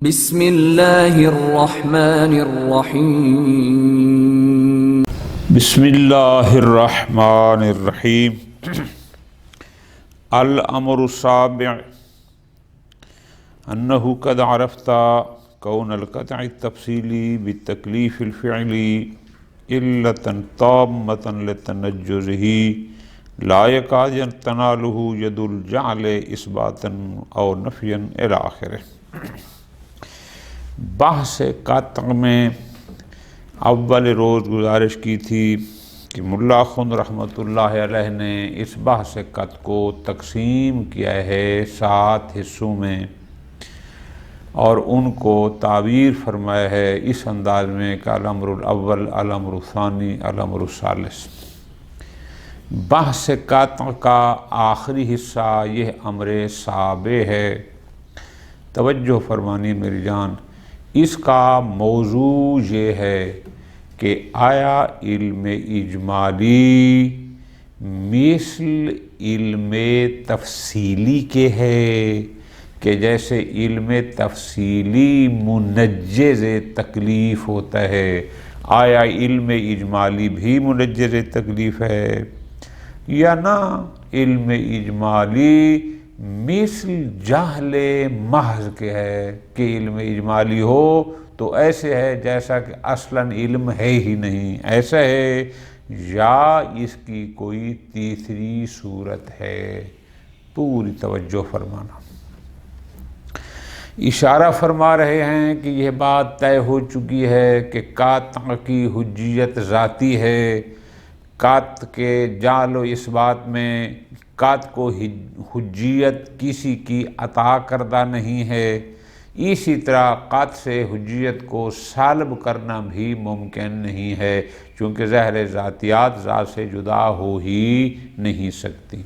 بسم اللہ الرحمن الرحیم بسم اللہ الرحمن الرحیم الامر السابع انہ قد عرفت کون القطع التفصیلی بالتکلیف الفعلی علة تامة لتنجزہ لا یکاد تنالہ ید الجعل اثباتا او نفیا الی آخرہ۔ بحث قطع میں اول روز گزارش کی تھی کہ ملا خن رحمۃ اللہ علیہ نے اس بحث قطع کو تقسیم کیا ہے 7 حصوں میں، اور ان کو تعبیر فرمایا ہے اس انداز میں کہ الامر الاول، الامر الثانی، الامر الثالث۔ بحث قطع کا آخری حصہ یہ امر سابع ہے۔ توجہ فرمانی میری جان، اس کا موضوع یہ ہے کہ آیا علم اجمالی مثل علم تفصیلی کے ہے کہ جیسے علم تفصیلی منجز تکلیف ہوتا ہے، آیا علم اجمالی بھی منجز تکلیف ہے یا نہ علم اجمالی مثل جہل محض کے ہے کہ علم اجمالی ہو تو ایسے ہے جیسا کہ اصلاً علم ہے ہی نہیں، ایسا ہے یا اس کی کوئی تیسری صورت ہے۔ پوری توجہ فرمانا، اشارہ فرما رہے ہیں کہ یہ بات طے ہو چکی ہے کہ قطع کی حجیت ذاتی ہے، قطع کے جعل و اثبات میں قطع کو حجیت کسی کی عطا کردہ نہیں ہے، اسی طرح قطع سے حجیت کو سلب کرنا بھی ممکن نہیں ہے، چونکہ ظاہر ذاتیات ذات سے جدا ہو ہی نہیں سکتی۔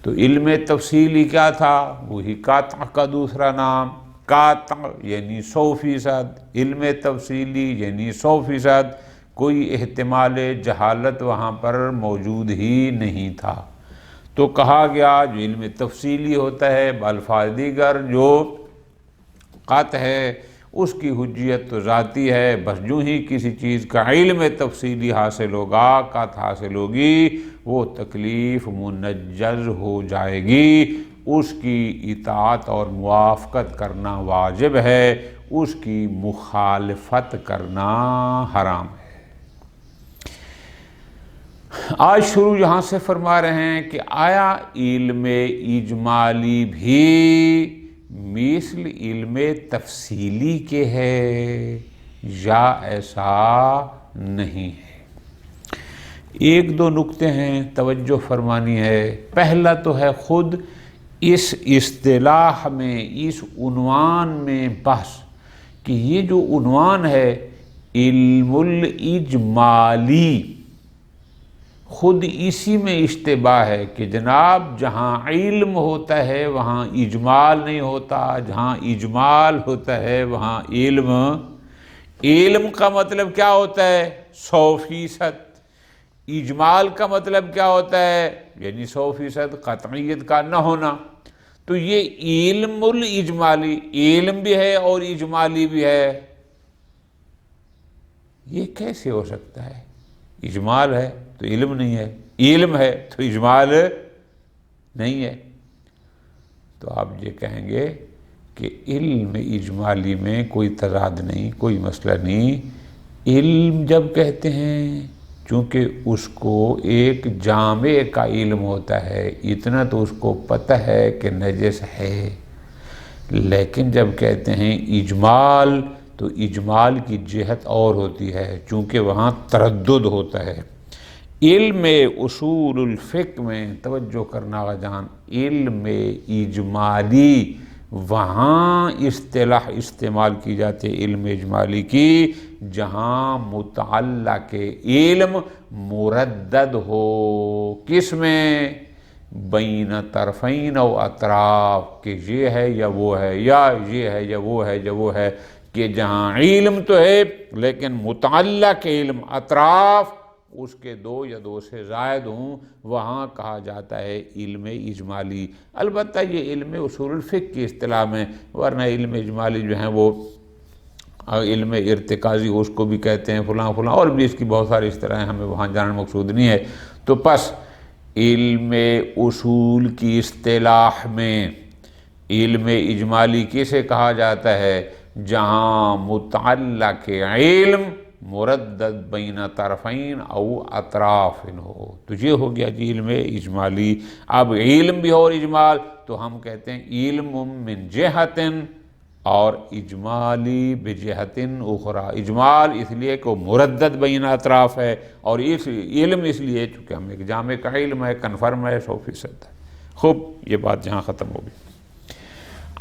تو علم تفصیلی کیا تھا؟ وہی قطع کا دوسرا نام، قطع یعنی 100%، علم تفصیلی یعنی 100%، کوئی احتمال جہالت وہاں پر موجود ہی نہیں تھا۔ تو کہا گیا جو علم تفصیلی ہوتا ہے بالفاظ دیگر جو قطع ہے اس کی حجیت تو ذاتی ہے، بس جو ہی کسی چیز کا علم تفصیلی حاصل ہوگا، قطع حاصل ہوگی، وہ تکلیف منجز ہو جائے گی، اس کی اطاعت اور موافقت کرنا واجب ہے، اس کی مخالفت کرنا حرام ہے۔ آج شروع یہاں سے فرما رہے ہیں کہ آیا علم اجمالی بھی مثل علم تفصیلی کے ہے یا ایسا نہیں ہے؟ ایک دو نکتے ہیں توجہ فرمانی ہے۔ پہلا تو ہے خود اس اصطلاح میں، اس عنوان میں بحث کہ یہ جو عنوان ہے علم الاجمالی، خود اسی میں اشتباہ ہے کہ جناب جہاں علم ہوتا ہے وہاں اجمال نہیں ہوتا، جہاں اجمال ہوتا ہے وہاں علم۔ علم کا مطلب کیا ہوتا ہے؟ 100%۔ اجمال کا مطلب کیا ہوتا ہے؟ یعنی 100% قطعیت کا نہ ہونا۔ تو یہ علم الاجمالی، علم بھی ہے اور اجمالی بھی ہے، یہ کیسے ہو سکتا ہے؟ اجمال ہے تو علم نہیں ہے، علم ہے تو اجمال نہیں ہے۔ تو آپ یہ کہیں گے کہ علم اجمالی میں کوئی تضاد نہیں، کوئی مسئلہ نہیں۔ علم جب کہتے ہیں چونکہ اس کو ایک جامع کا علم ہوتا ہے، اتنا تو اس کو پتہ ہے کہ نجس ہے، لیکن جب کہتے ہیں اجمال تو اجمال کی جہت اور ہوتی ہے، چونکہ وہاں تردد ہوتا ہے۔ علم اصول الفقہ میں توجہ کرنا جان، علم اجمالی وہاں اصطلاح استعمال کی جاتی ہے علم اجمالی کی جہاں متعلق علم مردد ہو، کس میں؟ بین طرفین و اطراف، کہ یہ ہے یا وہ ہے، یا یہ ہے یا وہ ہے یا وہ ہے، کہ جہاں علم تو ہے لیکن متعلق علم، اطراف اس کے دو یا دو سے زائد ہوں، وہاں کہا جاتا ہے علم اجمالی۔ البتہ یہ علم اصول الفقہ کی اصطلاح میں، ورنہ علم اجمالی جو ہیں وہ علم ارتکازی اس کو بھی کہتے ہیں، فلاں فلاں اور بھی اس کی بہت ساری اصطلاحیں، ہمیں وہاں جانا مقصود نہیں ہے۔ تو پس علم اصول کی اصطلاح میں علم اجمالی کسے کہا جاتا ہے؟ جہاں متعلق علم مردد بین طرفین او اطراف ہو، تو یہ ہو گیا جی علم اجمالی۔ اب علم بھی ہو اور اجمال تو ہم کہتے ہیں علم من جہت اور اجمالی بجہت اخری۔ اجمال اس لیے کہ وہ مردد بین اطراف ہے، اور اس علم اس لیے چونکہ ہم ایک جامع کا علم ہے، کنفرم ہے، 100% ہے۔ خوب، یہ بات جہاں ختم ہوگی۔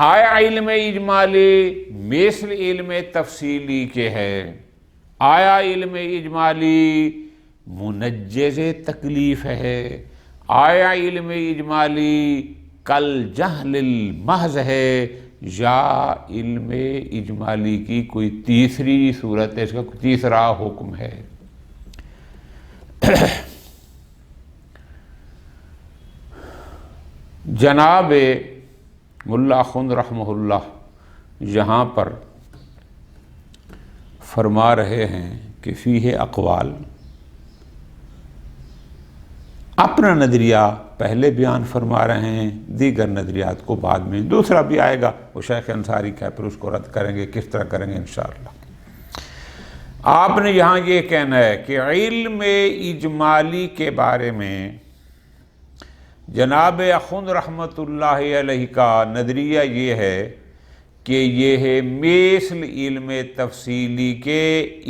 آیا علم اجمالی مثل علم تفصیلی کے ہے؟ آیا علم اجمالی منجز تکلیف ہے؟ آیا علم اجمالی کل جہل المحض ہے؟ یا علم اجمالی کی کوئی تیسری صورت ہے، اس کا کوئی تیسرا حکم ہے؟ جناب ملا خند رحمہ اللہ یہاں پر فرما رہے ہیں کہ فیہ اقوال، اپنا نظریہ پہلے بیان فرما رہے ہیں، دیگر نظریات کو بعد میں، دوسرا بھی آئے گا وہ شیخ انصاری کا، پھر اس کو رد کریں گے، کس طرح کریں گے انشاءاللہ۔ آپ نے یہاں یہ کہنا ہے کہ علم اجمالی کے بارے میں جناب اخند رحمۃ اللہ علیہ کا نظریہ یہ ہے کہ یہ ہے مثل علم تفصیلی کے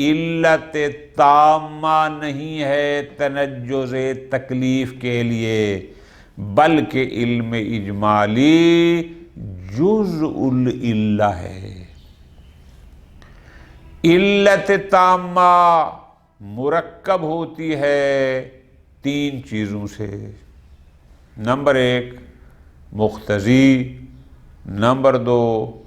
علت تامہ نہیں ہے تنجز تکلیف کے لیے، بلکہ علم اجمالی جزء العلہ ہے۔ علت تامہ مرکب ہوتی ہے تین چیزوں سے، نمبر 1 مقتضی، نمبر 2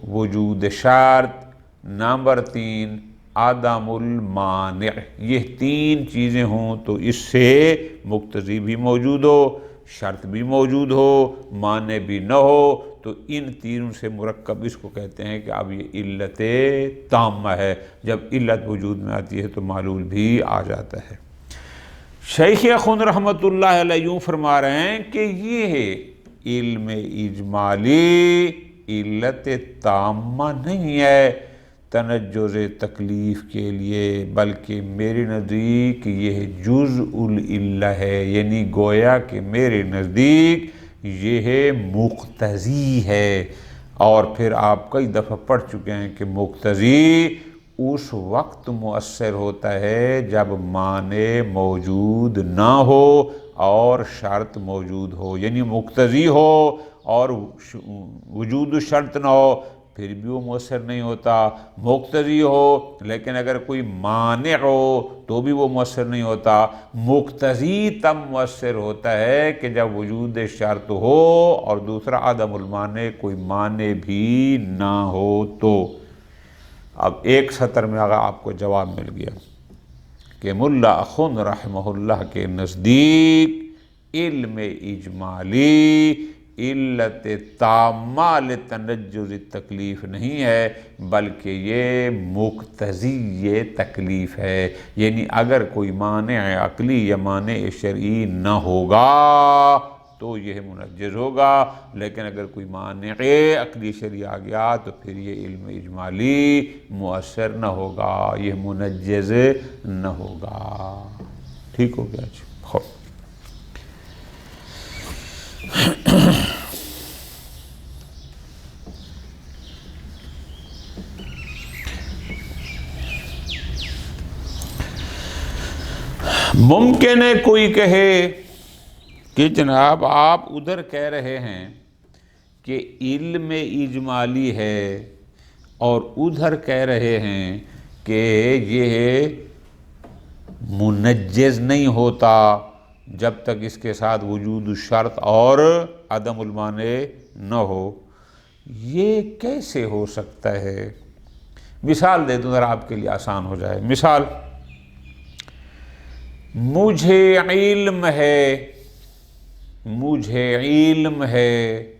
وجود شرط، نمبر 3 عدم المانع۔ یہ تین چیزیں ہوں تو اس سے مقتضی بھی موجود ہو، شرط بھی موجود ہو، مانع بھی نہ ہو، تو ان تینوں سے مرکب اس کو کہتے ہیں کہ اب یہ علت تامہ ہے۔ جب علت وجود میں آتی ہے تو معلول بھی آ جاتا ہے۔ شیخ اخند رحمۃ اللہ علیہ یوں فرما رہے ہیں کہ یہ ہے علم اجمالی علت تامہ نہیں ہے تنجز تکلیف کے لیے، بلکہ میرے نزدیک یہ جزء العلہ ہے، یعنی گویا کہ میرے نزدیک یہ مقتضی ہے۔ اور پھر آپ کئی دفعہ پڑھ چکے ہیں کہ مقتضی اس وقت مؤثر ہوتا ہے جب مانع موجود نہ ہو اور شرط موجود ہو، یعنی مقتضی ہو اور وجود شرط نہ ہو پھر بھی وہ مؤثر نہیں ہوتا، مقتضی ہو لیکن اگر کوئی مانع ہو تو بھی وہ مؤثر نہیں ہوتا۔ مقتضی تب مؤثر ہوتا ہے کہ جب وجود شرط ہو اور دوسرا عدم المانع، کوئی مانع بھی نہ ہو تو۔ اب ایک سطر میں اگر آپ کو جواب مل گیا کہ ملا اخند رحمہ اللہ کے نزدیک علم اجمالی علت تامہ لتنجز تکلیف نہیں ہے، بلکہ یہ مقتضی تکلیف ہے، یعنی اگر کوئی مانع عقلی یا مانع شرعی نہ ہوگا تو یہ منجز ہوگا، لیکن اگر کوئی مانع عقلی شرعی آ گیا تو پھر یہ علم اجمالی مؤثر نہ ہوگا، یہ منجز نہ ہوگا۔ ٹھیک ہو گیا جی؟ خوب، ممکن ہے کوئی کہے کہ جناب آپ ادھر کہہ رہے ہیں کہ علم اجمالی ہے اور ادھر کہہ رہے ہیں کہ یہ منجز نہیں ہوتا جب تک اس کے ساتھ وجود شرط اور عدم المانع نہ ہو، یہ کیسے ہو سکتا ہے؟ مثال دے دوں ذرا آپ کے لیے آسان ہو جائے۔ مثال، مجھے علم ہے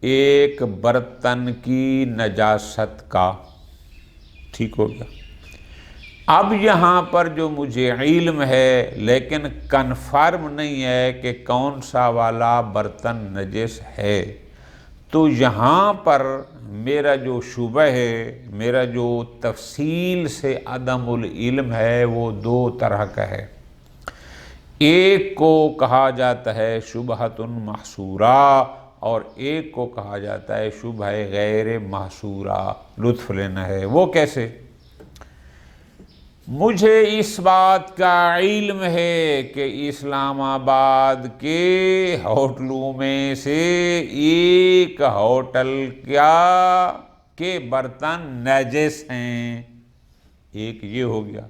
ایک برتن کی نجاست کا. ٹھیک ہو گیا. اب یہاں پر جو مجھے علم ہے لیکن کنفرم نہیں ہے کہ کون سا والا برتن نجس ہے، تو یہاں پر میرا جو شبہ ہے، میرا جو تفصیل سے عدم العلم ہے، وہ دو طرح کا ہے. ایک کو کہا جاتا ہے شبہۃ محصورہ اور ایک کو کہا جاتا ہے شبہ غیر محصورہ. لطف لینا ہے. وہ کیسے؟ مجھے اس بات کا علم ہے کہ اسلام آباد کے ہوٹلوں میں سے ایک ہوٹل کے برتن نجس ہیں. ایک یہ ہو گیا.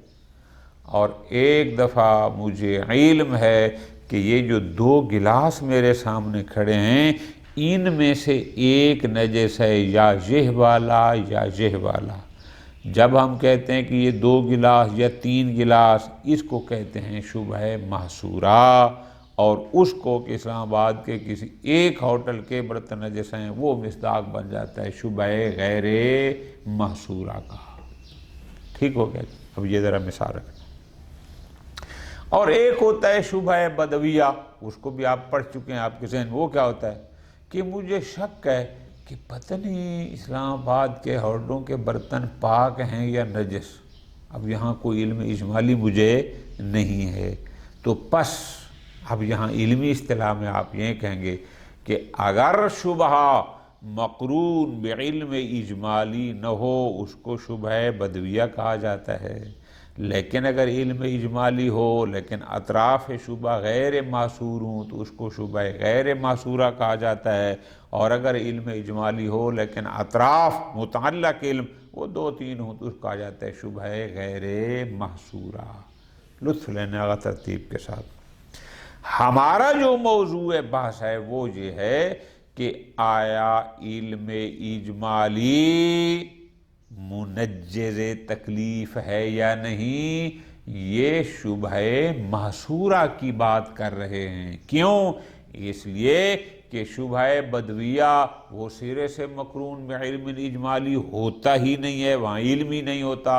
اور ایک دفعہ مجھے علم ہے کہ یہ جو دو گلاس میرے سامنے کھڑے ہیں ان میں سے ایک نجس ہے، یا یہ والا یا یہ والا. جب ہم کہتے ہیں کہ یہ دو گلاس یا تین گلاس، اس کو کہتے ہیں شبہ محصورہ، اور اس کو کہ اسلام آباد کے کسی ایک ہوٹل کے برتن نجس ہیں وہ مصداق بن جاتا ہے شبہ غیر محصورہ کا. ٹھیک ہو گیا. اب یہ ذرا مثال رکھیں. اور ایک ہوتا ہے شبہ بدویہ، اس کو بھی آپ پڑھ چکے ہیں آپ کے ذہن. وہ کیا ہوتا ہے کہ مجھے شک ہے کہ پتہ نہیں اسلام آباد کے ہوٹلوں کے برتن پاک ہیں یا نجس. اب یہاں کوئی علم اجمالی مجھے نہیں ہے، تو پس اب یہاں علمی اصطلاح میں آپ یہ کہیں گے کہ اگر شبہ مقرون بعلم اجمالی نہ ہو اس کو شبہ بدویہ کہا جاتا ہے، لیکن اگر علم اجمالی ہو لیکن اطراف شبہ غیر معصور ہوں تو اس کو شبہ غیر معصورہ کہا جاتا ہے. اور اگر علم اجمالی ہو لیکن اطراف متعلق علم وہ دو تین ہوں تو اس کو کہا جاتا ہے شبہ غیر محصورہ. لطف لینے والا ترتیب کے ساتھ. ہمارا جو موضوع بحث ہے وہ یہ ہے کہ آیا علم اجمالی منجز تکلیف ہے یا نہیں. یہ شبہ محصورہ کی بات کر رہے ہیں. کیوں؟ اس لیے کہ شبہ بدویہ وہ سرے سے مقرون بعلم اجمالی ہوتا ہی نہیں ہے، وہاں علم ہی نہیں ہوتا.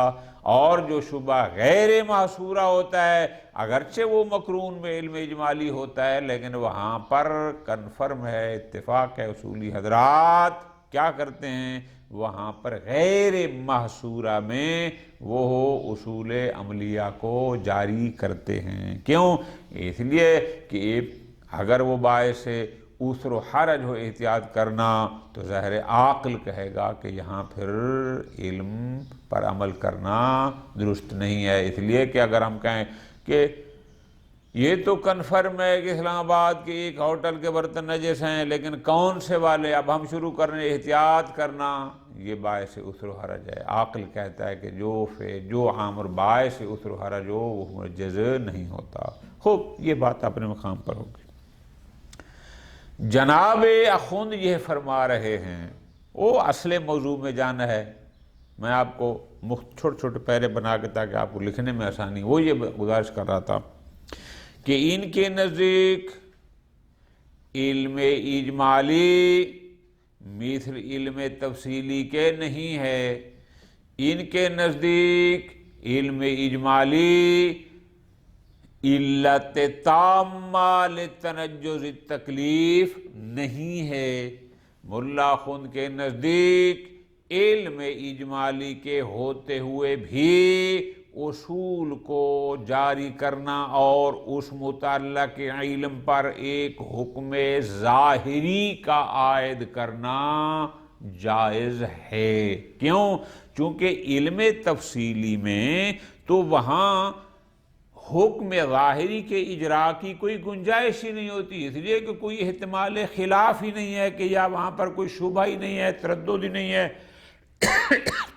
اور جو شبہ غیر محصورہ ہوتا ہے اگرچہ وہ مقرون بعلم اجمالی ہوتا ہے لیکن وہاں پر کنفرم ہے، اتفاق ہے، اصولی حضرات کیا کرتے ہیں وہاں پر غیر محصورہ میں وہ اصول عملیہ کو جاری کرتے ہیں. کیوں؟ اس لیے کہ اگر وہ باعث عسر و حرج ہو احتیاط کرنا تو ظاہر عاقل کہے گا کہ یہاں پھر علم پر عمل کرنا درست نہیں ہے. اس لیے کہ اگر ہم کہیں کہ یہ تو کنفرم ہے کہ اسلام آباد کے ایک ہوٹل کے برتن نجس ہیں لیکن کون سے والے، اب ہم شروع کرنے احتیاط کرنا، یہ باعث عسر و حرج ہے. عاقل کہتا ہے کہ جو عامر باعث عسر و حرج ہو وہ منجز نہیں ہوتا. خوب، یہ بات اپنے مقام پر ہوگی. جناب اخوند یہ فرما رہے ہیں، وہ اصل موضوع میں جانا ہے. میں آپ کو چھوٹے چھوٹے پیرے بنا کے تاکہ آپ کو لکھنے میں آسانی. وہ یہ گزارش کر رہا تھا کہ ان کے نزدیک علم اجمالی مثل علم تفصیلی کے نہیں ہے. ان کے نزدیک علم اجمالی علت تامہ لتنجز التکلیف نہیں ہے. ملا خند کے نزدیک علم اجمالی کے ہوتے ہوئے بھی اصول کو جاری کرنا اور اس متعلق علم پر ایک حکم ظاہری کا عائد کرنا جائز ہے. کیوں؟ چونکہ علم تفصیلی میں تو وہاں حکم ظاہری کے اجراء کی کوئی گنجائش ہی نہیں ہوتی، اس لیے کہ کوئی احتمال خلاف ہی نہیں ہے کہ یا وہاں پر کوئی شبہ ہی نہیں ہے، تردد ہی نہیں ہے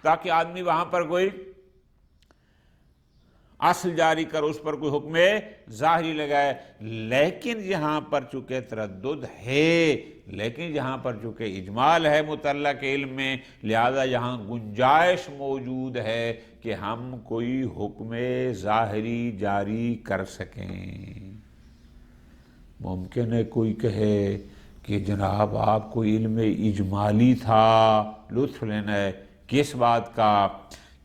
تاکہ آدمی وہاں پر کوئی اصل جاری کر، اس پر کوئی حکم ظاہری لگائے۔ لیکن یہاں پر چونکہ تردد ہے، لیکن یہاں پر چونکہ اجمال ہے متعلق علم میں، لہذا یہاں گنجائش موجود ہے کہ ہم کوئی حکم ظاہری جاری کر سکیں۔ ممکن ہے کوئی کہے کہ جناب آپ کو علم اجمالی تھا، لطف لینا ہے کس بات کا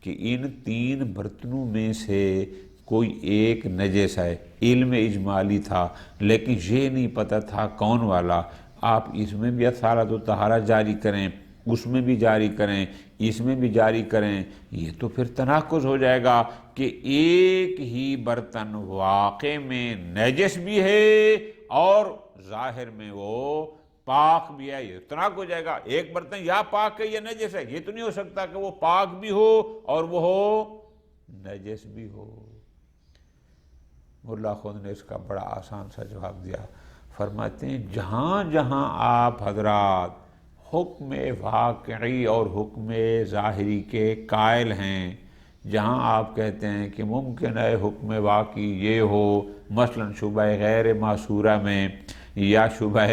کہ ان 3 برتنوں میں سے کوئی ایک نجس ہے، علم اجمالی تھا لیکن یہ نہیں پتہ تھا کون والا، آپ اس میں بھی اطہارت و طہارت جاری کریں، اس میں بھی جاری کریں، اس میں بھی جاری کریں، یہ تو پھر تناقض ہو جائے گا کہ ایک ہی برتن واقع میں نجس بھی ہے اور ظاہر میں وہ پاک بھی ہے، یہ تناقض ہو جائے گا۔ ایک برتن یا پاک ہے یا نجس ہے، یہ تو نہیں ہو سکتا کہ وہ پاک بھی ہو اور وہ نجس بھی ہو۔ ملا خود نے اس کا بڑا آسان سا جواب دیا، فرماتے ہیں جہاں جہاں آپ حضرات حکم واقعی اور حکم ظاہری کے قائل ہیں، جہاں آپ کہتے ہیں کہ ممکن ہے حکم واقعی یہ ہو، مثلا شبہ غیر معصورہ میں یا شبہ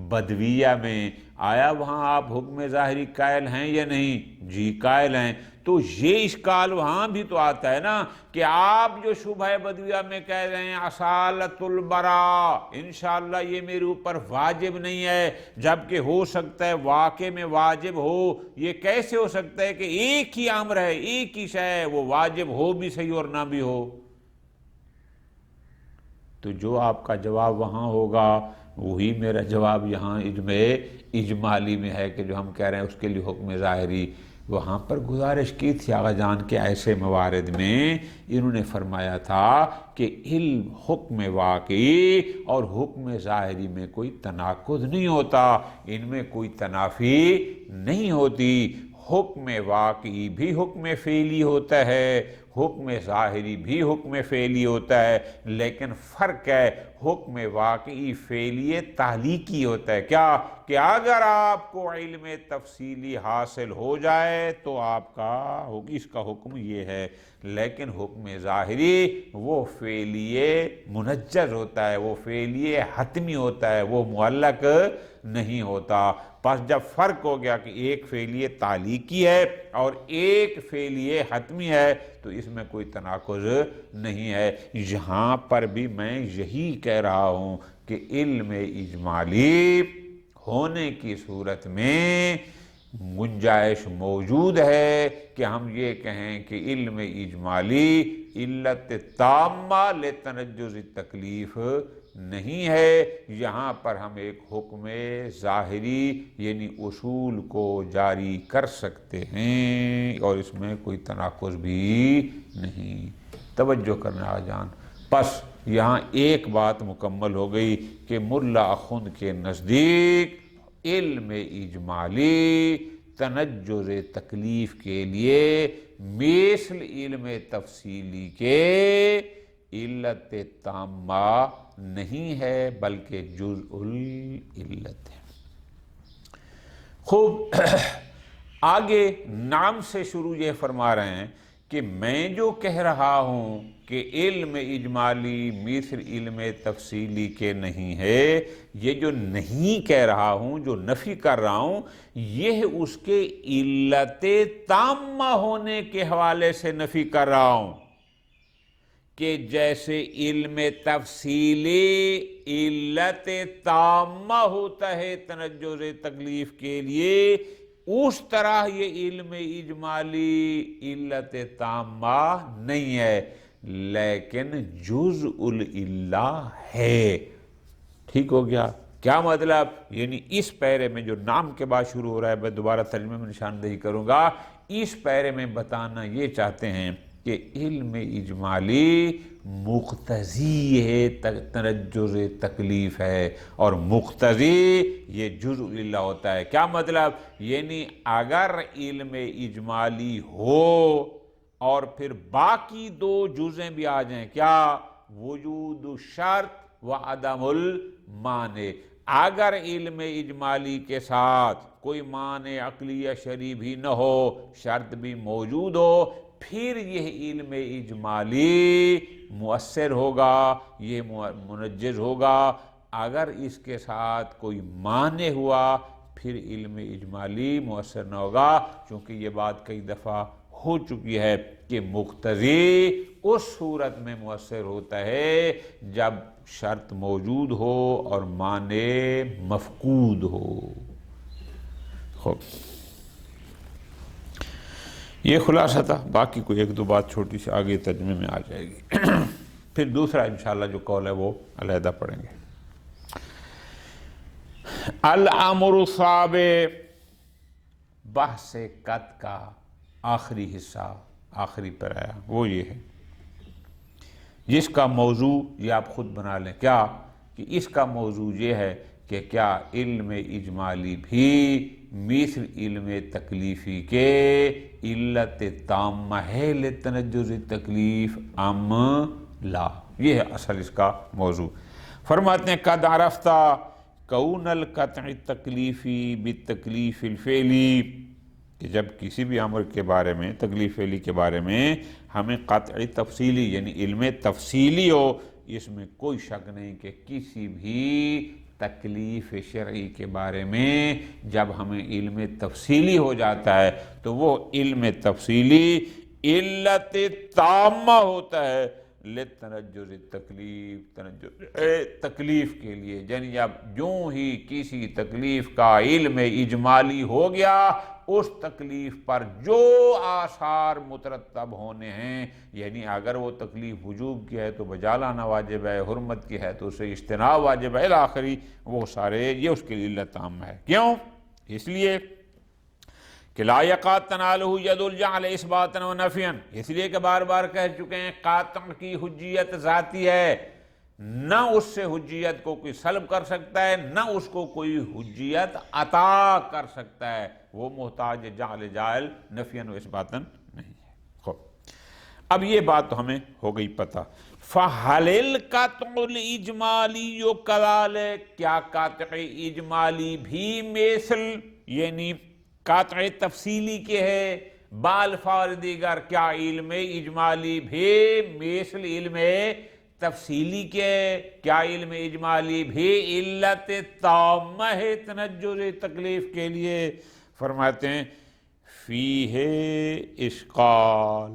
بدویہ میں، آیا وہاں آپ حکم ظاہری قائل ہیں یا نہیں؟ جی قائل ہیں۔ تو یہ اشکال وہاں بھی تو آتا ہے نا کہ آپ جو شبہ بدویہ میں کہہ رہے ہیں اصالت البراء انشاءاللہ یہ میرے اوپر واجب نہیں ہے، جبکہ ہو سکتا ہے واقع میں واجب ہو، یہ کیسے ہو سکتا ہے کہ ایک ہی امر ہے، ایک ہی شے ہے، وہ واجب ہو بھی صحیح اور نہ بھی ہو؟ تو جو آپ کا جواب وہاں ہوگا وہی میرا جواب یہاں اجمالی میں ہے کہ جو ہم کہہ رہے ہیں اس کے لیے حکم ظاہری۔ وہاں پر گزارش کی تھی آغا جان کے ایسے موارد میں انہوں نے فرمایا تھا کہ علم حکم واقعی اور حکم ظاہری میں کوئی تناقض نہیں ہوتا، ان میں کوئی تنافی نہیں ہوتی، حکم واقعی بھی حکم فعلی ہوتا ہے، حکم ظاہری بھی حکم فعلی ہوتا ہے، لیکن فرق ہے حکم واقعی فعلی تعلیقی ہوتا ہے۔ کیا کہ اگر آپ کو علم تفصیلی حاصل ہو جائے تو آپ کا اس کا حکم یہ ہے، لیکن حکم ظاہری وہ فعلی منجز ہوتا ہے، وہ فعلی حتمی ہوتا ہے، وہ معلق نہیں ہوتا۔ پس جب فرق ہو گیا کہ ایک فعلی تعلیقی ہے اور ایک فعلی حتمی ہے تو اس میں کوئی تناقض نہیں ہے۔ یہاں پر بھی میں یہی کہہ رہا ہوں کہ علم اجمالی ہونے کی صورت میں گنجائش موجود ہے کہ ہم یہ کہیں کہ علم اجمالی علت تامہ لتنجز تکلیف نہیں ہے، یہاں پر ہم ایک حکم ظاہری یعنی اصول کو جاری کر سکتے ہیں اور اس میں کوئی تناقض بھی نہیں۔ توجہ کرنا آجان، پس یہاں ایک بات مکمل ہو گئی کہ ملا اخند کے نزدیک علم اجمالی تنجز تکلیف کے لیے مثل علم تفصیلی کے علت تامہ نہیں ہے بلکہ جزء العلت ہے۔ خوب آگے نام سے شروع یہ فرما رہے ہیں کہ میں جو کہہ رہا ہوں کہ علم اجمالی مثل علم تفصیلی کے نہیں ہے، یہ جو نہیں کہہ رہا ہوں، جو نفی کر رہا ہوں، یہ اس کے علت تامہ ہونے کے حوالے سے نفی کر رہا ہوں کہ جیسے علم تفصیلی علت تامہ ہوتا ہے تنجز تکلیف کے لیے، اس طرح یہ علم اجمالی علت تامہ نہیں ہے لیکن جزء العلہ ہے۔ ٹھیک ہو گیا؟ کیا مطلب؟ یعنی اس پیرے میں جو نام کے بعد شروع ہو رہا ہے، میں دوبارہ ترجمے میں نشاندہی کروں گا، اس پیرے میں بتانا یہ چاہتے ہیں کہ علم اجمالی مقتضی ہے تنجز تکلیف ہے اور مقتضی یہ جزء العلہ ہوتا ہے۔ کیا مطلب؟ یعنی اگر علم اجمالی ہو اور پھر باقی 2 جزیں بھی آ جائیں، کیا؟ وجود شرط و عدم المانع، اگر علم اجمالی کے ساتھ کوئی مانع عقلی یا شرعی بھی نہ ہو، شرط بھی موجود ہو، پھر یہ علم اجمالی مؤثر ہوگا، یہ منجز ہوگا۔ اگر اس کے ساتھ کوئی مانع ہوا پھر علم اجمالی مؤثر نہ ہوگا، چونکہ یہ بات کئی دفعہ ہو چکی ہے کہ مقتضی اس صورت میں مؤثر ہوتا ہے جب شرط موجود ہو اور مانع مفقود ہو۔ خوب، یہ خلاصہ تھا، باقی کوئی ایک دو بات چھوٹی سی آگے ترجمے میں آ جائے گی۔ پھر دوسرا انشاءاللہ جو قول ہے وہ علیحدہ پڑھیں گے۔ الامر السابع، بحث قط کا آخری حصہ آخری پر آیا، وہ یہ ہے جس کا موضوع یہ آپ خود بنا لیں، کیا کہ اس کا موضوع یہ ہے کہ کیا علم اجمالی بھی مثل علم تکلیفی کے علت تامہ ہے لتنجز تکلیف ام لا؟ یہ ہے اصل اس کا موضوع۔ فرماتے ہیں قد عرفتہ کون القطع تکلیفی بالتکلیف الفعلی، کہ جب کسی بھی امر کے بارے میں تکلیف فعلی کے بارے میں ہمیں قطع تفصیلی یعنی علم تفصیلی ہو، اس میں کوئی شک نہیں کہ کسی بھی تکلیف شرعی کے بارے میں جب ہمیں علم تفصیلی ہو جاتا ہے تو وہ علم تفصیلی علت تامہ ہوتا ہے لتنجز تکلیف، تکلیف کے لیے، یعنی اب یوں ہی کسی تکلیف کا علم اجمالی ہو گیا، اس تکلیف پر جو آثار مترتب ہونے ہیں، یعنی اگر وہ تکلیف وجوب کی ہے تو بجا لانا واجب ہے، حرمت کی ہے تو اسے اجتناب واجب ہے، الاخری وہ سارے یہ اس کے لیے علت عامہ ہے۔ کیوں؟ اس لیے کہ لا یقع تنالہ ید الجعل اثباتا و نفیا، اس لیے کہ بار بار کہہ چکے ہیں قاطع کی حجیت ذاتی ہے، نہ اس سے حجیت کو کوئی سلب کر سکتا ہے نہ اس کو کوئی حجیت عطا کر سکتا ہے، وہ محتاج جعل جائل نفیا و اثباتا نہیں ہے۔ خوب، اب یہ بات تو ہمیں ہو گئی پتہ۔ فَهَلِ الْقَطْعُ الْإِجْمَالِيُّ كَذَلِكَ، کیا قطع اجمالی بھی مثل یعنی قطع تفصیلی کے ہے بالفاظ دیگر، کیا علم اجمالی بھی مثل علم تفصیلی کے، کیا علم اجمالی بھی علت تامہ ہے تنجز تکلیف کے لیے؟ فرماتے ہیں فیہ اشکال،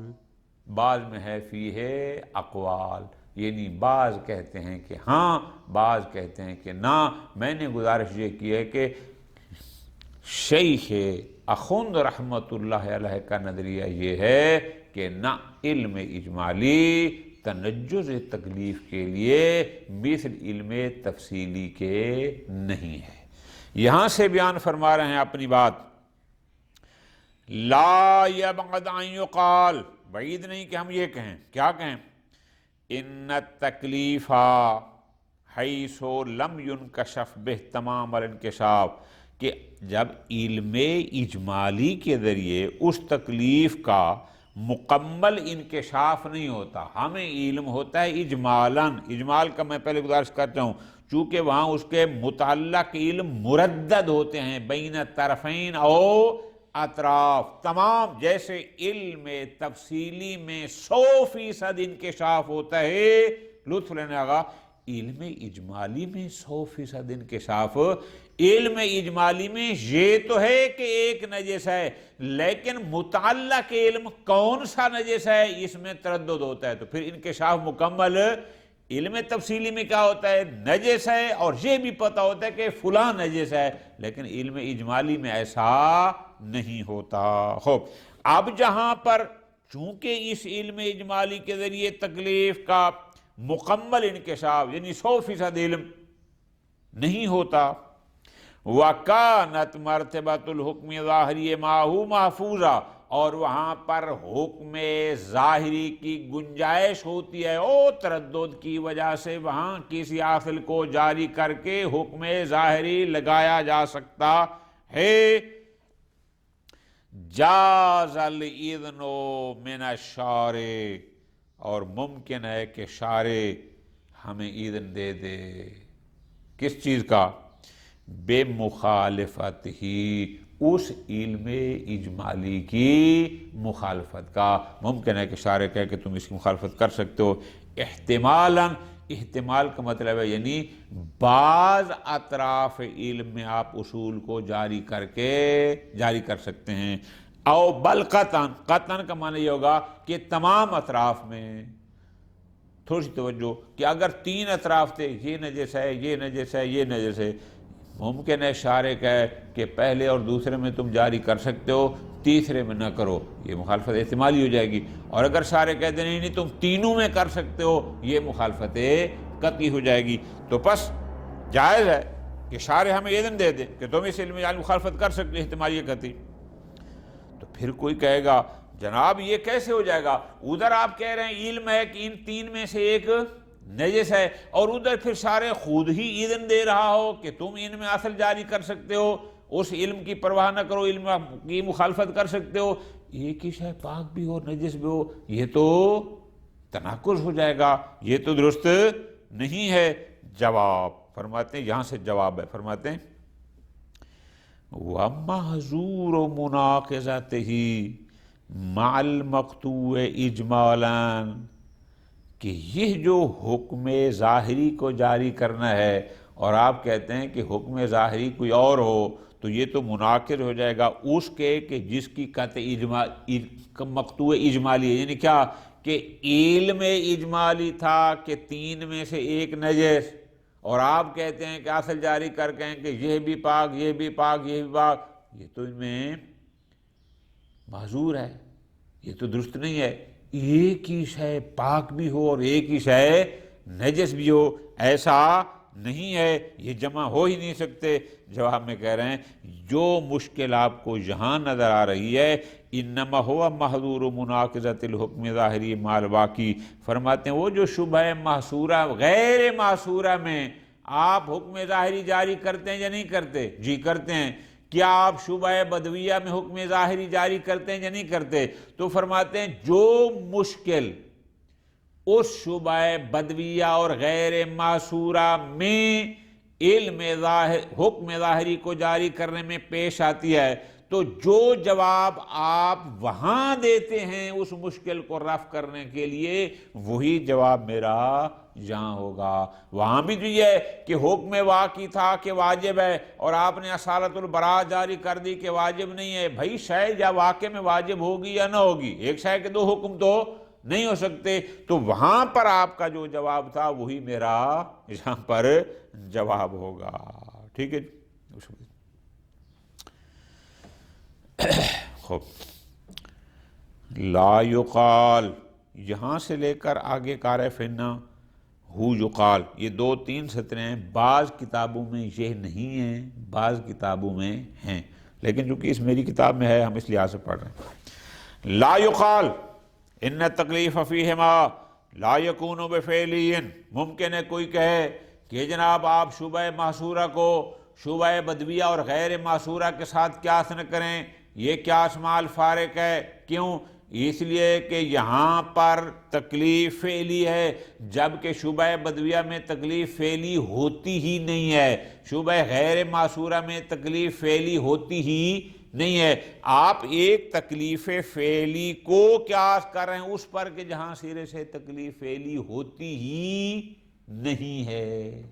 بعض میں ہے فیہ اقوال، یعنی بعض کہتے ہیں کہ ہاں، بعض کہتے ہیں کہ نہ۔ میں نے گزارش یہ کی ہے کہ شیخ اخوند رحمت اللہ علیہ کا نظریہ یہ ہے کہ نہ علم اجمالی تنجز تکلیف کے لیے مثل علم تفصیلی کے نہیں ہے۔ یہاں سے بیان فرما رہے ہیں اپنی بات، لا یبعد ان یقال، بعید نہیں کہ ہم یہ کہیں، کیا کہیں؟ ان التکلیف حیث لم ینکشف بہ تمام الانکشاف، کہ جب علم اجمالی کے ذریعے اس تکلیف کا مکمل انکشاف نہیں ہوتا، ہمیں علم ہوتا ہے اجمالاً، اجمال کا میں پہلے گزارش کرتا ہوں چونکہ وہاں اس کے متعلق علم مردد ہوتے ہیں بین طرفین او اطراف، تمام، جیسے علم تفصیلی میں 100% انکشاف ہوتا ہے، لطف لینے آگا، علم اجمالی میں 100% انکشاف، علم اجمالی میں یہ تو ہے کہ ایک نجس ہے، لیکن متعلق علم کون سا نجس ہے اس میں تردد ہوتا ہے، تو پھر انکشاف مکمل۔ علم تفصیلی میں کیا ہوتا ہے؟ نجس ہے اور یہ بھی پتہ ہوتا ہے کہ فلاں نجس ہے، لیکن علم اجمالی میں ایسا نہیں ہوتا۔ خوب، اب جہاں پر چونکہ اس علم اجمالی کے ذریعے تکلیف کا مکمل انکشاف یعنی 100% علم نہیں ہوتا، وَكَانَتْ مَرْتَبَةُ الْحُكْمِ ظَاهِرِيَ مَعَهُ محفوظہ، اور وہاں پر حکم ظاہری کی گنجائش ہوتی ہے، تردد کی وجہ سے وہاں کسی عاقل کو جاری کر کے حکم ظاہری لگایا جا سکتا ہے۔ جاز الاذن من الشارع، اور ممکن ہے کہ شارع ہمیں اذن دے دے، کس چیز کا؟ بے مخالفت ہی، اس علم اجمالی کی مخالفت کا۔ ممکن ہے کہ شارع کہے کہ تم اس کی مخالفت کر سکتے ہو احتمالاً، احتمال کا مطلب ہے یعنی بعض اطراف علم میں آپ اصول کو جاری کر سکتے ہیں، او بل قطعاً، قطعاً کا معنی یہ ہوگا کہ تمام اطراف میں۔ تھوڑی سی توجہ کہ اگر 3 اطراف تھے، یہ نجس ہے، یہ نجس ہے، یہ نجس ہے، ممکن ہے شارع کہے کہ پہلے اور دوسرے میں تم جاری کر سکتے ہو، تیسرے میں نہ کرو، یہ مخالفت احتمالی ہو جائے گی۔ اور اگر شارع کہتے ہیں نہیں تم تینوں میں کر سکتے ہو، یہ مخالفت قطعی ہو جائے گی۔ تو پس جائز ہے کہ شارع ہمیں اذن دے دے کہ تم اس علم مخالفت کر سکتے احتمالی قطعی۔ تو پھر کوئی کہے گا جناب یہ کیسے ہو جائے گا؟ ادھر آپ کہہ رہے ہیں علم ہے کہ ان 3 میں سے ایک نجس ہے، اور ادھر پھر شارع خود ہی اذن دے رہا ہو کہ تم ان میں اصل جاری کر سکتے ہو، اس علم کی پرواہ نہ کرو، علم کی مخالفت کر سکتے ہو، ایک ہی شے پاک بھی ہو نجس بھی ہو، یہ تو تناقض ہو جائے گا، یہ تو درست نہیں ہے۔ جواب فرماتے ہیں، یہاں سے جواب ہے، فرماتے ہیں وَمَحْظُورُ مُنَاقِضَتِهِ مَعَ الْمَقْطُوعِ إِجْمَالًا، کہ یہ جو حکم ظاہری کو جاری کرنا ہے اور آپ کہتے ہیں کہ حکم ظاہری کوئی اور ہو، تو یہ تو مناقض ہو جائے گا اس کے کہ جس کی قطع مقطوع اجمالی ہے، یعنی کیا کہ علم اجمالی تھا کہ 3 میں سے ایک نجس، اور آپ کہتے ہیں کہ اصل جاری کر کے کہ یہ بھی پاک، یہ بھی پاک، یہ بھی پاک، یہ تو ان میں معذور ہے، یہ تو درست نہیں ہے۔ ایک ہی شے پاک بھی ہو اور ایک ہی شے نجس بھی ہو، ایسا نہیں ہے، یہ جمع ہو ہی نہیں سکتے۔ جواب میں کہہ رہے ہیں جو مشکل آپ کو یہاں نظر آ رہی ہے انما ہوا محظور مناقضۃ الحکم ظاہری مال باقی، فرماتے ہیں وہ جو شبہ محصورہ غیر محصورہ میں آپ حکم ظاہری جاری کرتے ہیں یا نہیں کرتے؟ جی کرتے ہیں۔ کیا آپ شبہ بدویہ میں حکم ظاہری جاری کرتے ہیں یا نہیں کرتے؟ تو فرماتے ہیں جو مشکل اس شبہ بدویہ اور غیر معصورہ میں علم حکم ظاہری کو جاری کرنے میں پیش آتی ہے، تو جو جواب آپ وہاں دیتے ہیں اس مشکل کو رفع کرنے کے لیے، وہی جواب میرا یہاں ہوگا۔ وہاں بھی جو یہ کہ حکم واقعی تھا کہ واجب ہے اور آپ نے اصالت البراء جاری کر دی کہ واجب نہیں ہے، بھائی شے یا واقع میں واجب ہوگی یا نہ ہوگی، ایک شے کے 2 حکم تو نہیں ہو سکتے، تو وہاں پر آپ کا جو جواب تھا وہی میرا یہاں پر جواب ہوگا۔ ٹھیک ہے خوب۔ لا یقال، یہاں سے لے کر آگے کار فنا ہو یقال، یہ 2-3 سطریں ہیں، بعض کتابوں میں یہ نہیں ہیں، بعض کتابوں میں ہیں، لیکن چونکہ اس میری کتاب میں ہے ہم اس لحاظ سے پڑھ رہے ہیں۔ لا یقال ان تکلیف فیہما لا یکون بفعلی، ممکن ہے کوئی کہے کہ جناب آپ شبہ محصورہ کو شبہ بدویہ اور غیر محصورہ کے ساتھ قیاس نہ کریں، یہ قیاس مال فارق ہے۔ کیوں؟ اس لیے کہ یہاں پر تکلیف فعلی ہے، جبکہ شبہ بدویہ میں تکلیف فعلی ہوتی ہی نہیں ہے، شبہ غیر معصورہ میں تکلیف فعلی ہوتی ہی نہیں ہے۔ آپ ایک تکلیف فعلی کو قیاس کر رہے ہیں اس پر کہ جہاں سرے سے تکلیف فعلی ہوتی ہی نہیں ہے۔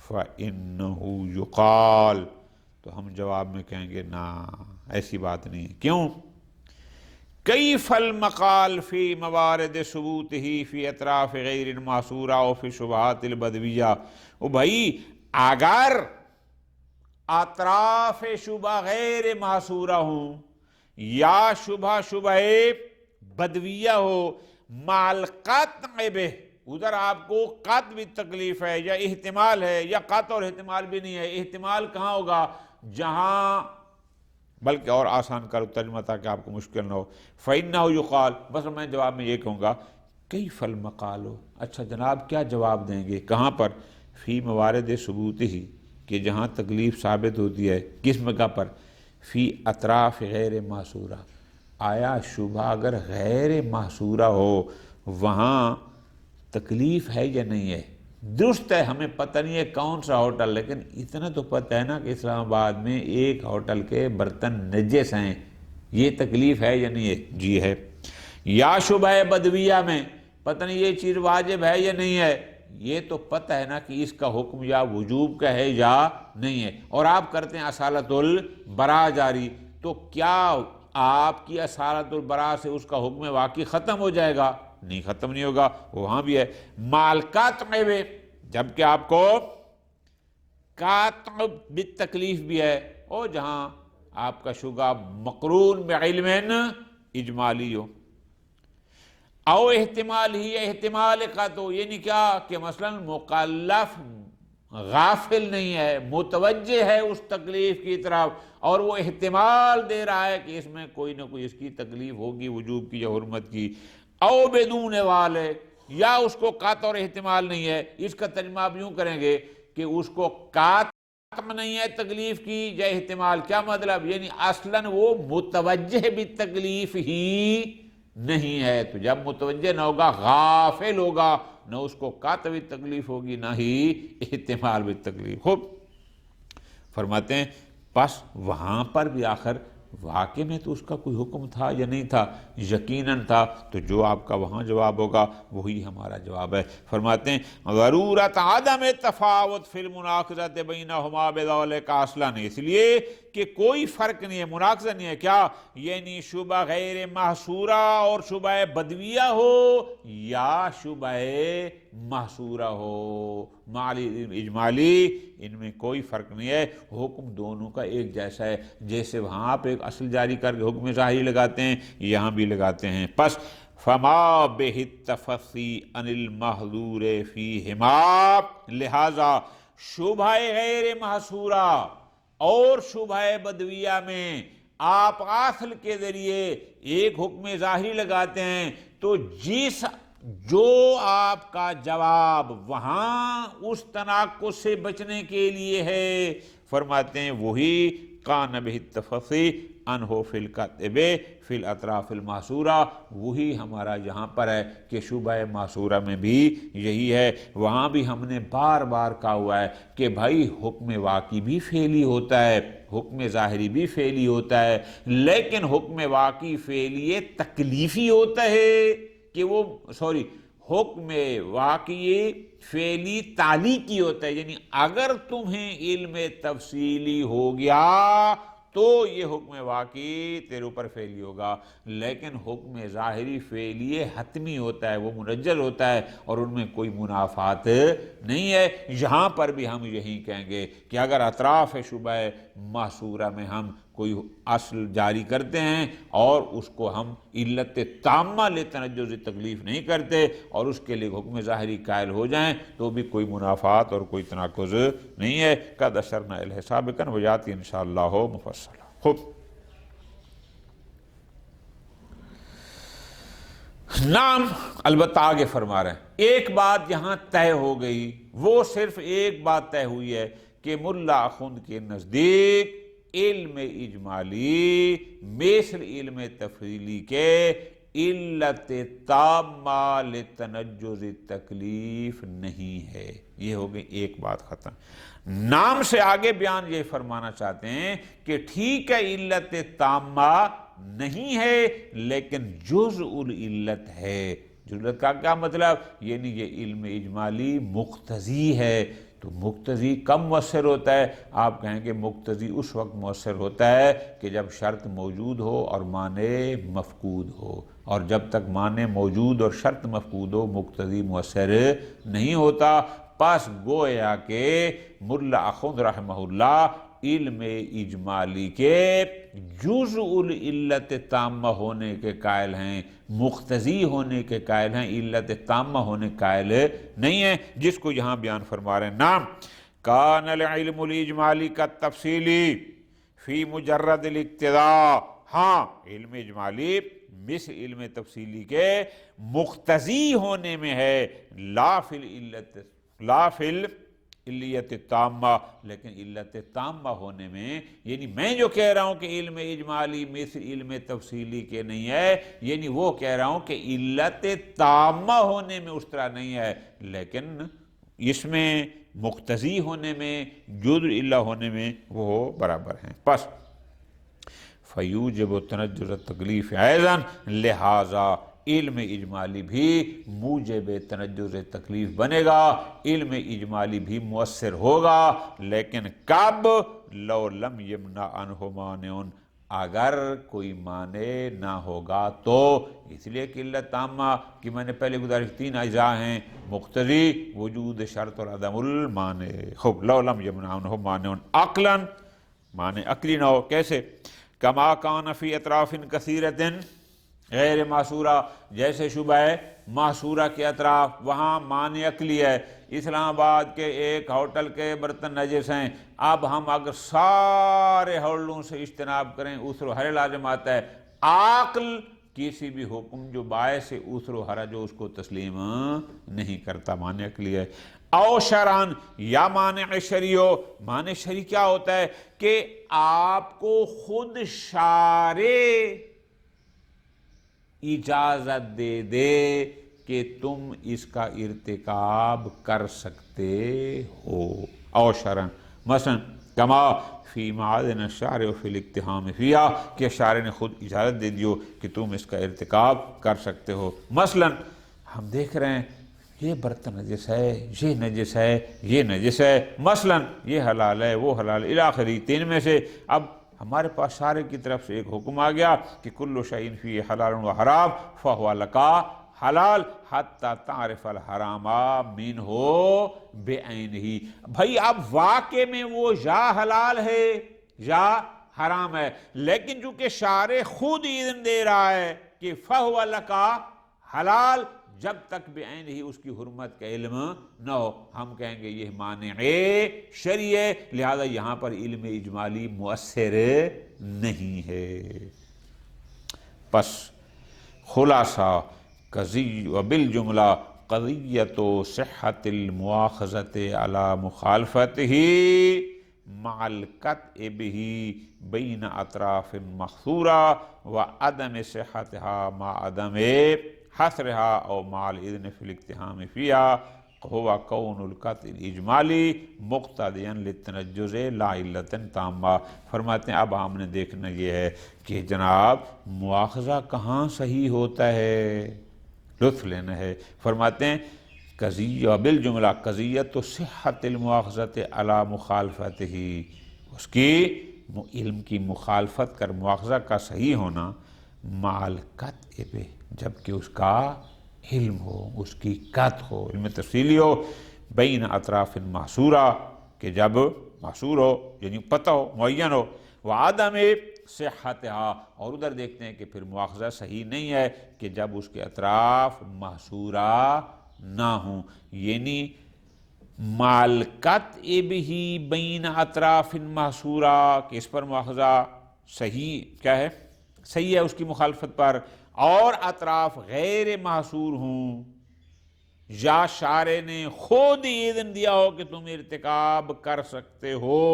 فَإِنَّهُ يُقَال، تو ہم جواب میں کہیں گے نا، ایسی بات نہیں ہے۔ کیوں؟ کیف المقال فی موارد ثبوتہ فی اطراف غیر معصورہ و فی شبہات البدویہ، او بھائی اگر اطراف شبہ غیر معصورہ ہوں یا شبہ بدویہ ہو مع القطع بہ، ادھر آپ کو قطع بھی تکلیف ہے یا احتمال ہے، یا قطع اور احتمال بھی نہیں ہے، احتمال کہاں ہوگا؟ جہاں، بلکہ اور آسان کرو ترجمہ تاکہ آپ کو مشکل نہ ہو، فَإِنَّهُ يُقَال، بس میں جواب میں یہ کہوں گا کیف المقال، اچھا جناب کیا جواب دیں گے؟ کہاں پر؟ فی موارد ثبوت ہی، کہ جہاں تکلیف ثابت ہوتی ہے، کس مگہ پر؟ فی اطراف غیر معصورہ، آیا شبہ اگر غیر معصورہ ہو وہاں تکلیف ہے یا نہیں ہے؟ درست ہے ہمیں پتہ نہیں ہے کون سا ہوٹل، لیکن اتنا تو پتہ ہے نا کہ اسلام آباد میں ایک ہوٹل کے برتن نجس ہیں، یہ تکلیف ہے یا نہیں ہے؟ جی ہے۔ یا شبہ بدویہ میں پتہ نہیں یہ چیز واجب ہے یا نہیں ہے، یہ تو پتہ ہے نا کہ اس کا حکم یا وجوب کا ہے یا نہیں ہے، اور آپ کرتے ہیں اصالۃ البراء جاری، تو کیا آپ کی اصالۃ البراء سے اس کا حکم واقعی ختم ہو جائے گا؟ نہیں، ختم نہیں ہوگا، وہاں بھی ہے۔ مال قطع میں جبکہ آپ کو قطع بالتکلیف بھی ہے، اور جہاں آپ کا شبہ مقرون بعلم اجمالی ہو، او احتمال ہی احتمال کا، تو یعنی کیا کہ مثلا مکلف غافل نہیں ہے، متوجہ ہے اس تکلیف کی طرف، اور وہ احتمال دے رہا ہے کہ اس میں کوئی نہ کوئی اس کی تکلیف ہوگی، وجوب کی یا حرمت کی۔ او بدون والے، یا اس کو قطع اور احتمال نہیں ہے، اس کا ترجمہ آپ یوں کریں گے کہ اس کو قطع نہیں ہے تکلیف کی یا احتمال، کیا مطلب؟ یعنی اصلاً وہ متوجہ بھی تکلیف ہی نہیں ہے، تو جب متوجہ نہ ہوگا غافل ہوگا، نہ اس کو قطع بھی تکلیف ہوگی نہ ہی احتمال بھی تکلیف ہو۔ فرماتے ہیں پس وہاں پر بھی آخر واقع میں تو اس کا کوئی حکم تھا یا نہیں تھا؟ یقیناً تھا، تو جو آپ کا وہاں جواب ہوگا وہی ہمارا جواب ہے۔ فرماتے ہیں ضرورت عدم تفاوت فی المناقضۃ بینہما بذالک اصلاً، اس لیے کہ کوئی فرق نہیں ہے، مناقضہ نہیں ہے، کیا یعنی شبہ غیر محصورہ اور شبہ بدویہ ہو یا شبہ محصورہ ہو، معلی اجمالی، ان میں کوئی فرق نہیں ہے، حکم دونوں کا ایک جیسا ہے، جیسے وہاں آپ ایک اصل جاری کر کے حکم ظاہری لگاتے ہیں، یہاں بھی لگاتے ہیں۔ پس فما بہ التفصی عن المحظور فیہما، لہذا شبہ غیر محصورہ اور شبہ بدویہ میں آپ اصل کے ذریعے ایک حکم ظاہری لگاتے ہیں، تو جو آپ کا جواب وہاں اس تناقض سے بچنے کے لیے ہے، فرماتے ہیں وہی کان بہ التفصی عنہ فی الکتب فی الاطراف المحصورہ، وہی ہمارا یہاں پر ہے کہ شبہ محصورہ میں بھی یہی ہے۔ وہاں بھی ہم نے بار بار کہا ہوا ہے کہ بھائی حکم واقعی بھی فعلی ہوتا ہے، حکم ظاہری بھی فعلی ہوتا ہے، لیکن حکم واقعی فعلی تکلیفی ہوتا ہے کہ وہ حکم واقعی فعلی تعلیقی ہوتا ہے، یعنی اگر تمہیں علم تفصیلی ہو گیا تو یہ حکم واقعی تیرے اوپر فعلی ہوگا، لیکن حکم ظاہری فعلی حتمی ہوتا ہے، وہ منجز ہوتا ہے، اور ان میں کوئی منافات نہیں ہے۔ یہاں پر بھی ہم یہی کہیں گے کہ اگر اطراف شبہ محصورہ میں ہم کوئی اصل جاری کرتے ہیں اور اس کو ہم علت تامہ لتنجز تکلیف نہیں کرتے اور اس کے لیے حکم ظاہری قائل ہو جائیں تو بھی کوئی منافات اور کوئی تناقض نہیں ہے۔ قد اشرنا الیہ سابقا ویاتی انشاءاللہ مفصلا۔ خود نام البتہ آگے فرما رہے ہیں ایک بات یہاں طے ہو گئی، وہ صرف ایک بات طے ہوئی ہے کہ ملا اخوند کے نزدیک علم اجمالی مثل علم تفصیلی کے علت تامہ لتنجز تکلیف نہیں ہے۔ یہ ہو گئی ایک بات ختم۔ نام سے آگے بیان یہ فرمانا چاہتے ہیں کہ ٹھیک ہے علت تامہ نہیں ہے لیکن جزء العلت ہے۔ جزء کا کیا مطلب؟ یعنی یہ علم اجمالی مقتضی ہے، تو مقتضی کم مؤثر ہوتا ہے۔ آپ کہیں کہ مقتضی اس وقت مؤثر ہوتا ہے کہ جب شرط موجود ہو اور معنی مفقود ہو، اور جب تک معنی موجود اور شرط مفقود ہو مقتضی مؤثر نہیں ہوتا۔ پس گویا کہ ملا اخوند رحمہ اللہ علم اجمالی کے جزء العلت تامہ ہونے کے قائل ہیں، مقتضی ہونے کے قائل ہیں، علت تامہ ہونے قائل نہیں ہیں، جس کو یہاں بیان فرما رہے ہیں۔ نام کان العلم الاجمالی کا تفصیلی فی مجرد الاقتضاء، ہاں علم اجمالی مثل علم تفصیلی کے مقتضی ہونے میں ہے، لا فی العلت تامہ، لیکن علت تامہ ہونے میں، یعنی میں جو کہہ رہا ہوں کہ علم اجمالی مثل علم تفصیلی کے نہیں ہے، یعنی وہ کہہ رہا ہوں کہ علت تامہ ہونے میں اس طرح نہیں ہے، لیکن اس میں مقتضی ہونے میں جزء العلہ ہونے میں وہ برابر ہیں۔ پس فیوجب تنجز التکلیف ایضا، لہذا علم اجمالی بھی موجب تنجز تکلیف بنے گا، علم اجمالی بھی مؤثر ہوگا، لیکن کب؟ لو لم یمنع عنہ مانع، اگر کوئی مانع نہ ہوگا تو، اس لیے کہ علت تامہ کہ میں نے پہلے گزارش 3 اجزاء ہیں، مقتضی، وجود شرط اور عدم المانع۔ خوب، لو لم یمنع عنہ مانع عقلا، مانع عقلی نہ ہو، کیسے؟ کما کان فی اطراف کثیرۃ غیر محصورہ، جیسے شبہ محصورہ کے اطراف، وہاں مانع عقلی ہے۔ اسلام آباد کے ایک ہوٹل کے برتن نجس ہیں، اب ہم اگر سارے ہوٹلوں سے اجتناب کریں عسر و حرج لازم آتا ہے۔ عقل کسی بھی حکم جو باعث عسر و حرج ہو اس کو تسلیم نہیں کرتا، مانع عقلی ہے۔ او شرعن، یا مانع شرعی ہو۔ مانع شرعی کیا ہوتا ہے؟ کہ آپ کو خود شارع اجازت دے دے کہ تم اس کا ارتکاب کر سکتے ہو۔ او شرعن، مثلا کما فی معاذن الشارع فی الاقتحام فیہا، کہ شارع نے خود اجازت دے دیو کہ تم اس کا ارتکاب کر سکتے ہو۔ مثلا ہم دیکھ رہے ہیں یہ برتن نجس ہے، یہ نجس ہے، یہ نجس ہے، مثلا یہ حلال ہے، وہ حلال ہے، الی آخری 3 میں سے۔ اب ہمارے پاس شارع کی طرف سے ایک حکم آ گیا کہ کل شیء فیہ حلال و حرام فہو لک حلال حتی تعرف الحرام منہ بعینہ۔ بھائی اب واقع میں وہ یا حلال ہے یا حرام ہے، لیکن چونکہ شارع خود اذن دے رہا ہے کہ فہو لک حلال، جب تک بعینہ اس کی حرمت کا علم نہ ہو، ہم کہیں گے یہ مانع شرعی ہے، لہذا یہاں پر علم اجمالی مؤثر نہیں ہے۔ پس خلاصہ قضی و بالجملہ قضیۃ صحت المؤاخذۃ علی مخالفتہ مع القطع بہ بین اطراف محصورہ و عدم صحتها مع عدم حصرها او مع الاذن فی الاقتحام فیہا ہوا کون القطع الاجمالی مقتضیا للتنجز لا علت تامہ۔ فرماتے ہیں اب ہم نے دیکھنا یہ ہے کہ جناب مواخذہ کہاں صحیح ہوتا ہے، لطف لینا ہے۔ فرماتے ہیں قضیہ بالجملہ قضیۃ صحت المؤاخذۃ علی مخالفتہ، اس کی علم کی مخالفت کر مواخذہ کا صحیح ہونا، مع القطع بہ، جبکہ اس کا علم ہو، اس کی قطع ہو، علم تفصیلی ہو، بین اطراف محصورہ، کہ جب محصور ہو یعنی پتہ ہو، معین ہو، وعدم صحتها، اور ادھر دیکھتے ہیں کہ پھر مواخذہ صحیح نہیں ہے کہ جب اس کے اطراف محصورہ نہ ہوں، یعنی مع القطع بہ بین اطراف محصورہ، کہ اس پر مواخذہ صحیح کیا ہے، صحیح ہے اس کی مخالفت پر، اور اطراف غیر محصور ہوں، یا شارع نے خود اذن دیا ہو کہ تم ارتکاب کر سکتے ہو،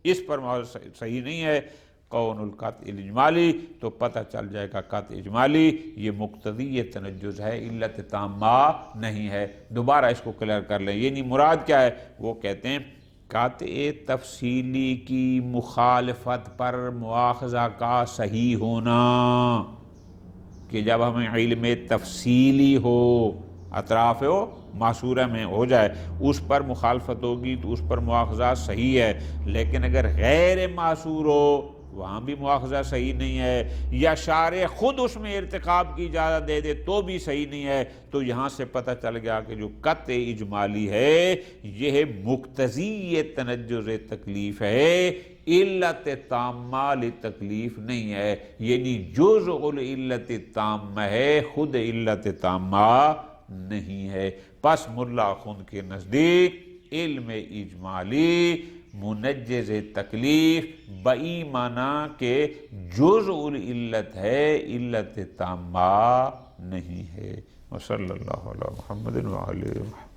اس پر صحیح نہیں ہے قون القطع الاجمالی، تو پتہ چل جائے گا قطع اجمالی یہ مقتضی تنجز ہے، علت تامہ نہیں ہے۔ دوبارہ اس کو کلیئر کر لیں، یعنی مراد کیا ہے؟ وہ کہتے ہیں قطع تفصیلی کی مخالفت پر مواخذہ کا صحیح ہونا، کہ جب ہمیں علم تفصیلی ہو، اطراف ہو معصورہ میں ہو جائے، اس پر مخالفت ہوگی تو اس پر مواخذہ صحیح ہے، لیکن اگر غیر معصور ہو وہاں بھی مواخذہ صحیح نہیں ہے، یا شارع خود اس میں ارتکاب کی اجازت دے دے تو بھی صحیح نہیں ہے۔ تو یہاں سے پتہ چل گیا کہ جو قطع اجمالی ہے یہ مقتضی تنجز تکلیف ہے، علت تامہ لتکلیف نہیں ہے، یعنی جزء العلت تامہ ہے، خود علت تامہ نہیں ہے۔ پس ملا خند کے نزدیک علم اجمالی منجز تکلیف بئی معنی کہ جزء العلت ہے، علت تامہ نہیں ہے۔ وصلی اللہ علی محمد وعلی محمد۔